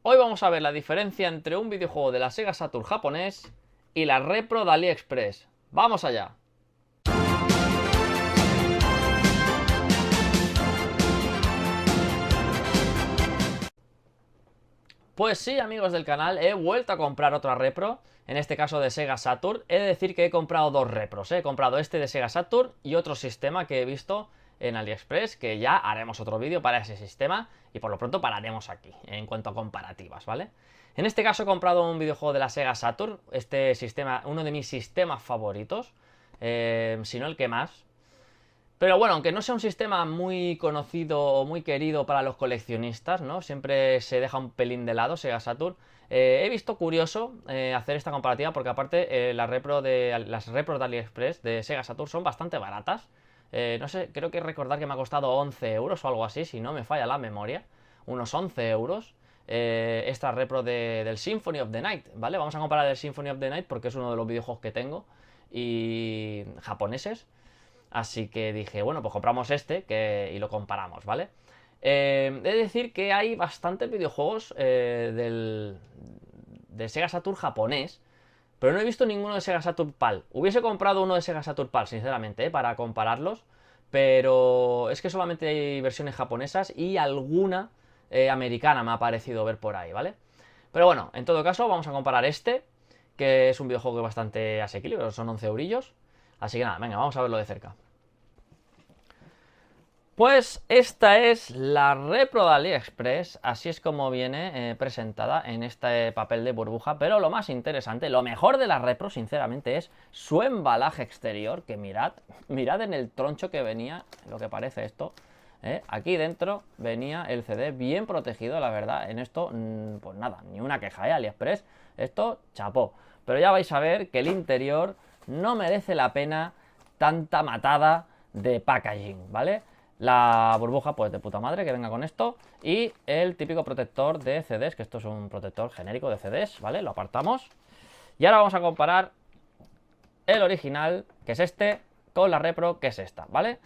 Hoy vamos a ver la diferencia entre un videojuego de la Sega Saturn japonés y la repro de AliExpress. ¡Vamos allá! Pues sí, amigos del canal, he vuelto a comprar otra repro, en este caso de Sega Saturn. He de decir que he comprado dos repros, he comprado este de Sega Saturn y otro sistema que he visto en AliExpress, que ya haremos otro vídeo para ese sistema y por lo pronto pararemos aquí, en cuanto a comparativas, ¿vale? En este caso he comprado un videojuego de la Sega Saturn, este sistema, uno de mis sistemas favoritos, si no el que más. Pero bueno, aunque no sea un sistema muy conocido o muy querido para los coleccionistas, ¿no? Siempre se deja un pelín de lado Sega Saturn. He visto curioso hacer esta comparativa porque aparte las repros de AliExpress de Sega Saturn son bastante baratas. No sé, creo que recordar que me ha costado 11 euros o algo así, si no me falla la memoria. Unos 11 euros. Esta repro del Symphony of the Night, ¿vale? Vamos a comparar el Symphony of the Night porque es uno de los videojuegos que tengo y japoneses. Así que dije, bueno, pues compramos este y lo comparamos, ¿vale? He de decir que hay bastantes videojuegos de Sega Saturn japonés, pero no he visto ninguno de Sega Saturn PAL. Hubiese comprado uno de Sega Saturn PAL, sinceramente, para compararlos, pero es que solamente hay versiones japonesas y alguna americana me ha parecido ver por ahí, ¿vale? Pero bueno, en todo caso, vamos a comparar este, que es un videojuego que es bastante asequible, pero son 11 eurillos. Así que nada, venga, vamos a verlo de cerca. Pues esta es la repro de AliExpress, así es como viene presentada en este papel de burbuja, pero lo más interesante, lo mejor de la repro, sinceramente, es su embalaje exterior, que mirad en el troncho que venía, lo que parece esto. Aquí dentro venía el CD bien protegido, la verdad, en esto, pues nada, ni una queja, AliExpress, esto, chapó. Pero ya vais a ver que el interior no merece la pena tanta matada de packaging, ¿vale? La burbuja, pues de puta madre, que venga con esto. Y el típico protector de CDs, que esto es un protector genérico de CDs, ¿vale? Lo apartamos. Y ahora vamos a comparar el original, que es este, con la repro, que es esta, ¿vale?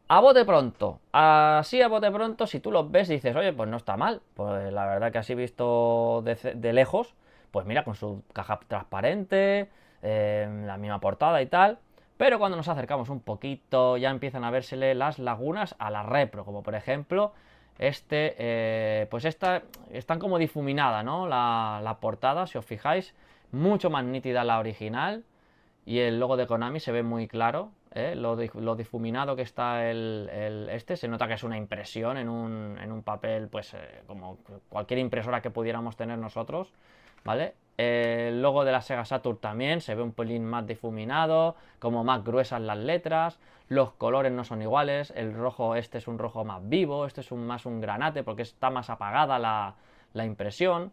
A bote pronto, así a bote pronto, si tú los ves y dices, oye, pues no está mal. Pues la verdad que así visto de lejos, pues mira, con su caja transparente, la misma portada y tal. Pero cuando nos acercamos un poquito, ya empiezan a vérsele las lagunas a la repro, como por ejemplo, pues esta, están como difuminada, ¿no? La portada, si os fijáis, mucho más nítida la original. Y el logo de Konami se ve muy claro, lo difuminado que está este, se nota que es una impresión en un papel, pues como cualquier impresora que pudiéramos tener nosotros, ¿vale? El logo de la Sega Saturn también se ve un pelín más difuminado, como más gruesas las letras, los colores no son iguales, el rojo este es un rojo más vivo, este es más un granate porque está más apagada la impresión.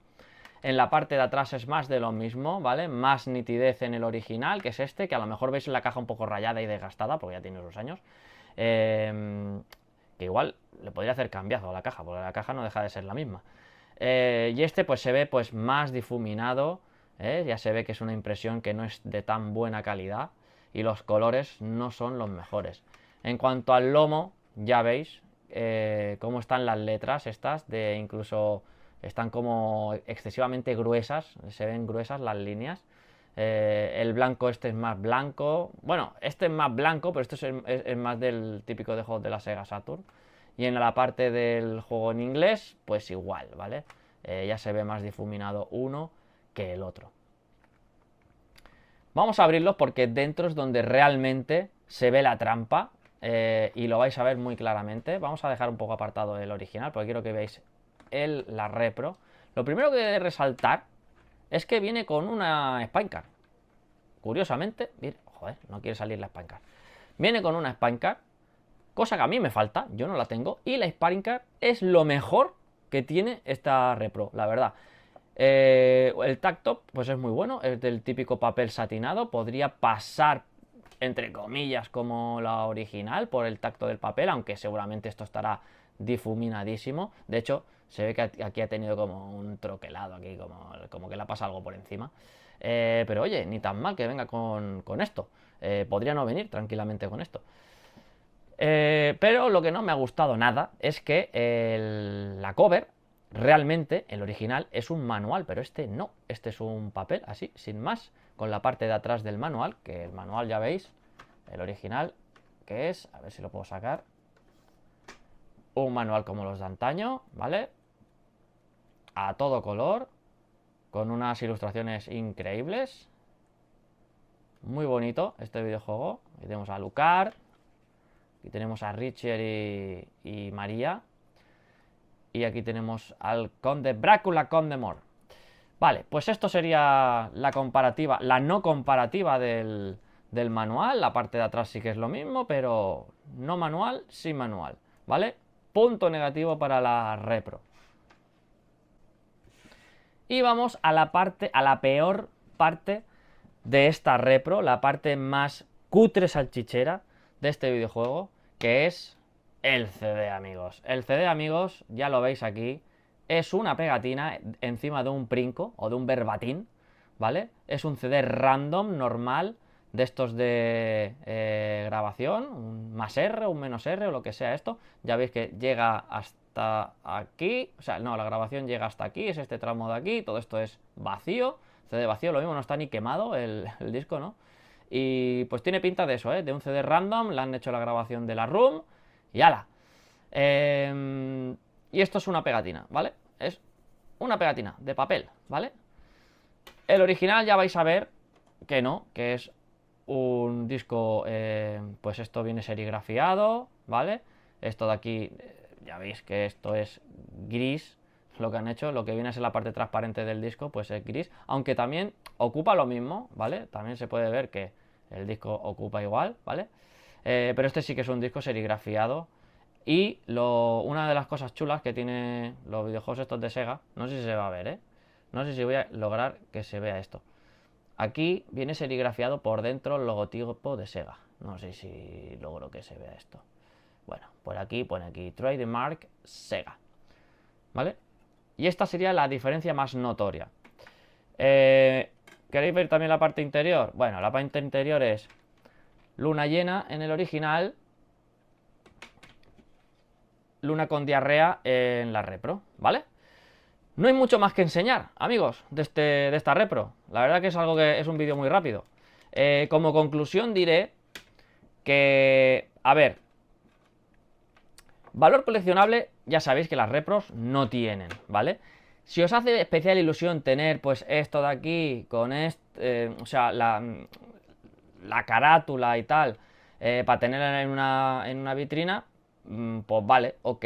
En la parte de atrás es más de lo mismo, ¿vale? Más nitidez en el original, que es este, que a lo mejor veis en la caja un poco rayada y desgastada, porque ya tiene sus años. Que igual le podría hacer cambiazo a la caja, porque la caja no deja de ser la misma. Y este pues se ve pues más difuminado, ya se ve que es una impresión que no es de tan buena calidad y los colores no son los mejores. En cuanto al lomo, ya veis cómo están las letras estas, de incluso están como excesivamente gruesas, se ven gruesas las líneas. El blanco este es más blanco, bueno, este es más blanco, pero este es más del típico de juegos de la Sega Saturn. Y en la parte del juego en inglés, pues igual, ¿vale? Ya se ve más difuminado uno que el otro. Vamos a abrirlos porque dentro es donde realmente se ve la trampa y lo vais a ver muy claramente. Vamos a dejar un poco apartado el original porque quiero que veáis la repro. Lo primero que he de resaltar es que viene con una Spine-Card. Curiosamente, joder, no quiere salir la Spine-Card. Viene con una Spine-Card, cosa que a mí me falta, yo no la tengo, y la Spine-Card es lo mejor que tiene esta repro, la verdad. El tacto, pues es muy bueno, es del típico papel satinado, podría pasar entre comillas como la original por el tacto del papel, aunque seguramente esto estará difuminadísimo. De hecho, se ve que aquí ha tenido como un troquelado, aquí como que le ha pasado algo por encima. Pero oye, ni tan mal que venga con esto. Podría no venir tranquilamente con esto. Pero lo que no me ha gustado nada es que la cover realmente el original es un manual, pero este no, este es un papel así, sin más, con la parte de atrás del manual, que el manual ya veis, el original, que es, a ver si lo puedo sacar, un manual como los de antaño, ¿vale? A todo color, con unas ilustraciones increíbles. Muy bonito este videojuego. Aquí tenemos a Lucar, aquí tenemos a Richard y María. Y aquí tenemos al Conde Brácula Condemor. Vale, pues esto sería la comparativa, la no comparativa del manual. La parte de atrás sí que es lo mismo, pero no manual, sí manual, ¿vale? Punto negativo para la repro. Y vamos a la parte, a la peor parte de esta repro, la parte más cutre salchichera de este videojuego, que es el CD, amigos. El CD, amigos, ya lo veis aquí, es una pegatina encima de un princo o de un verbatín, ¿vale? Es un CD random, normal, de estos de grabación, un más R, un menos R o lo que sea esto. Ya veis que llega hasta aquí, o sea, no, la grabación llega hasta aquí, es este tramo de aquí, todo esto es vacío, CD vacío, lo mismo, no está ni quemado el disco, ¿no? Y pues tiene pinta de eso, ¿eh? De un CD random, le han hecho la grabación de la room y ala. Y esto es una pegatina, ¿vale? Es una pegatina de papel, ¿vale? El original ya vais a ver que no, que es un disco, pues esto viene serigrafiado, ¿vale? Esto de aquí, ya veis que esto es gris, lo que han hecho, lo que viene a ser la parte transparente del disco, pues es gris, aunque también ocupa lo mismo, ¿vale? También se puede ver que el disco ocupa igual, ¿vale? Pero este sí que es un disco serigrafiado. Y una de las cosas chulas que tiene los videojuegos estos de Sega, no sé si se va a ver, ¿eh? No sé si voy a lograr que se vea esto. Aquí viene serigrafiado por dentro el logotipo de Sega. No sé si logro que se vea esto. Bueno, por aquí pone aquí Trademark Sega, ¿vale? Y esta sería la diferencia más notoria. ¿Queréis ver también la parte interior? Bueno, la parte interior es luna llena en el original, luna con diarrea en la repro, ¿vale? No hay mucho más que enseñar, amigos, de esta repro. La verdad que es algo que es un vídeo muy rápido. Como conclusión diré que, a ver, valor coleccionable, ya sabéis que las repros no tienen, ¿vale? Si os hace especial ilusión tener, pues, esto de aquí, con o sea, la carátula y tal, para tenerla en una vitrina, pues vale, ok.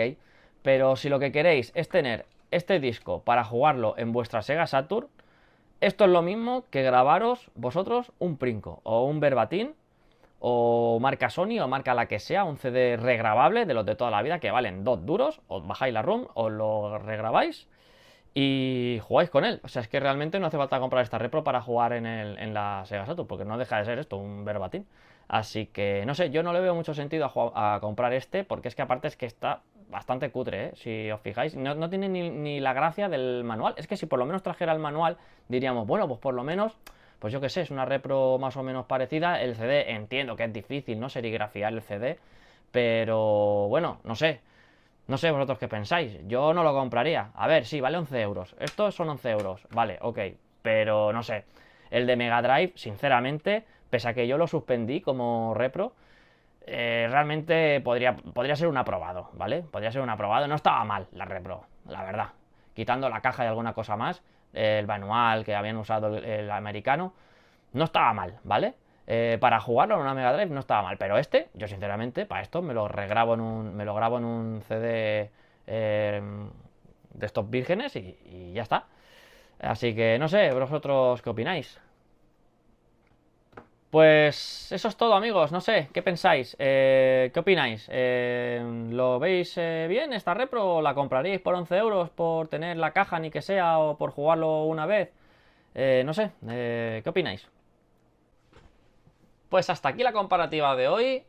Pero si lo que queréis es tener este disco para jugarlo en vuestra Sega Saturn, esto es lo mismo que grabaros vosotros un Princo o un Verbatim o marca Sony o marca la que sea, un CD regrabable de los de toda la vida que valen 2 duros, os bajáis la ROM, os lo regrabáis y jugáis con él. O sea, es que realmente no hace falta comprar esta repro para jugar en la Sega Saturn, porque no deja de ser esto, un Verbatim. Así que, no sé, yo no le veo mucho sentido a comprar este, porque es que aparte es que está bastante cutre, ¿eh? Si os fijáis, no tiene ni la gracia del manual. Es que si por lo menos trajera el manual, diríamos, bueno, pues por lo menos, pues yo qué sé, es una repro más o menos parecida. El CD, entiendo que es difícil, ¿no? Serigrafiar el CD, pero bueno, no sé. No sé vosotros qué pensáis, yo no lo compraría. A ver, sí, vale 11 euros. Estos son 11 euros, vale, ok. Pero no sé, el de Mega Drive, sinceramente, pese a que yo lo suspendí como repro, realmente podría ser un aprobado, ¿vale? Podría ser un aprobado, no estaba mal la repro, la verdad. Quitando la caja y alguna cosa más, el manual que habían usado el americano, no estaba mal, ¿vale? Para jugarlo en una Mega Drive no estaba mal, pero yo sinceramente, para esto me lo grabo en un CD de estos vírgenes y ya está. Así que no sé, vosotros qué opináis. Pues eso es todo, amigos. No sé, ¿qué pensáis? ¿Qué opináis? ¿Lo veis bien esta repro? ¿O la compraríais por 11 euros por tener la caja ni que sea o por jugarlo una vez? No sé, ¿qué opináis? Pues hasta aquí la comparativa de hoy.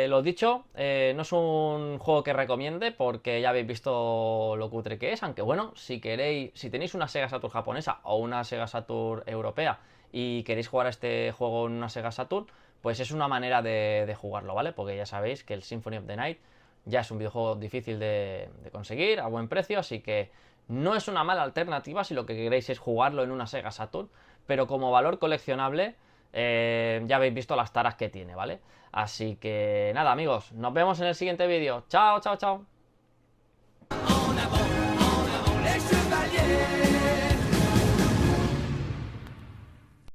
Lo dicho, no es un juego que recomiende porque ya habéis visto lo cutre que es. Aunque bueno, si tenéis una Sega Saturn japonesa o una Sega Saturn europea y queréis jugar a este juego en una Sega Saturn, pues es una manera de jugarlo, ¿vale? Porque ya sabéis que el Symphony of the Night ya es un videojuego difícil de conseguir a buen precio, así que No es una mala alternativa si lo que queréis es jugarlo en una Sega Saturn, pero como valor coleccionable ya habéis visto las taras que tiene, ¿vale? Así que nada, amigos, nos vemos en el siguiente vídeo. Chao, chao, chao.